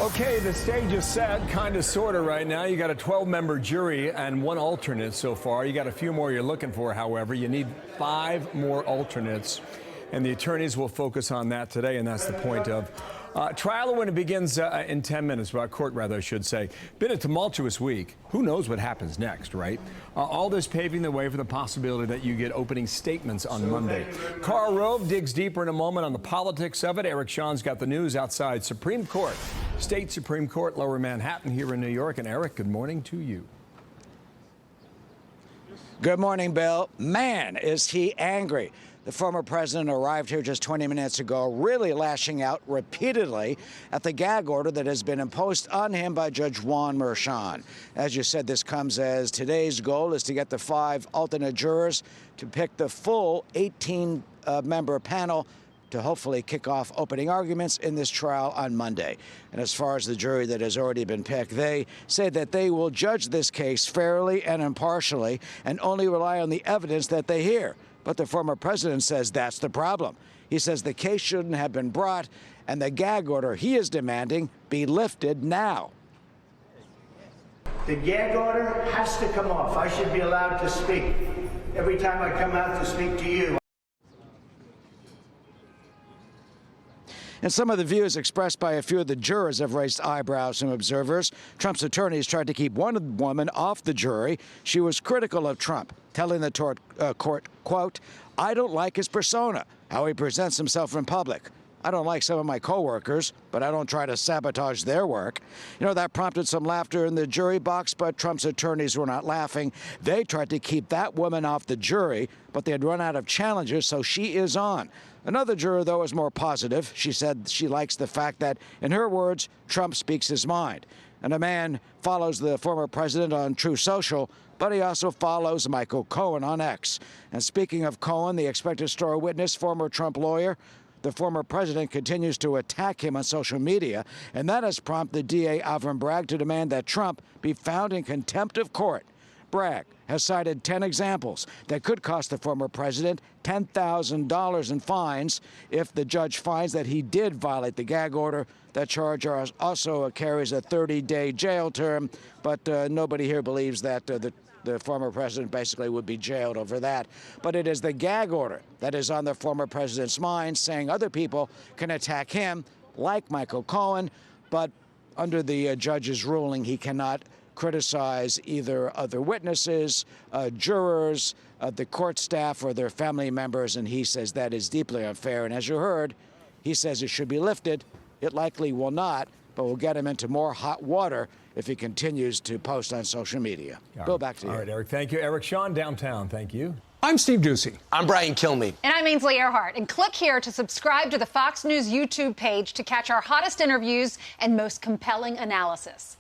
Okay, the stage is set, kind of, sort of, right now. You got a 12-member jury and one alternate so far. You got a few more you're looking for, however. You need 5 more alternates, and the attorneys will focus on that today, and that's the point of trial when it begins in 10 minutes, court rather, I should say. Been a tumultuous week. Who knows what happens next, right? All this paving the way for the possibility that you get opening statements on Monday. Karl Rove digs deeper in a moment on the politics of it. Eric Shawn's got the news outside Supreme Court, State Supreme Court, Lower Manhattan here in New York. And Eric, good morning to you. Good morning, Bill. Man, is he angry. The former president arrived here just 20 minutes ago, really lashing out repeatedly at the gag order that has been imposed on him by Judge Juan Merchan. As you said, this comes as today's goal is to get the 5 alternate jurors to pick the full 18-member panel to hopefully kick off opening arguments in this trial on Monday. And as far as the jury that has already been picked, they say that they will judge this case fairly and impartially and only rely on the evidence that they hear. But the former president says that's the problem. He says the case shouldn't have been brought, and the gag order he is demanding be lifted now. The gag order has to come off. I should be allowed to speak. Every time I come out to speak to you. And some of the views expressed by a few of the jurors have raised eyebrows from observers. Trump's attorneys tried to keep one woman off the jury. She was critical of Trump, telling the court, quote, "I don't like his persona, how he presents himself in public. I don't like some of my coworkers, but I don't try to sabotage their work." You know, that prompted some laughter in the jury box, but Trump's attorneys were not laughing. They tried to keep that woman off the jury, but they had run out of challengers, so she is on. Another juror, though, is more positive. She said she likes the fact that, in her words, Trump speaks his mind. And a man follows the former president on Truth Social, but he also follows Michael Cohen on X. And speaking of Cohen, the expected star witness, former Trump lawyer, the former president continues to attack him on social media, and that has prompted DA Alvin Bragg to demand that Trump be found in contempt of court. Bragg has cited 10 examples that could cost the former president $10,000 in fines if the judge finds that he did violate the gag order. That charge also carries a 30-day jail term, but nobody here believes that the former president basically would be jailed over that. But it is the gag order that is on the former president's mind, saying other people can attack him, like Michael Cohen, but under the judge's ruling, he cannot criticize either other witnesses, jurors, the court staff, or their family members, and he says that is deeply unfair. And as you heard, he says it should be lifted. It likely will not, but will get him into more hot water if he continues to post on social media. Bill, back to you. All right, Eric, thank you. Eric Shawn, downtown, thank you. I'm Steve Doocy. I'm Brian Kilmeade. And I'm Ainsley Earhart. And click here to subscribe to the Fox News YouTube page to catch our hottest interviews and most compelling analysis.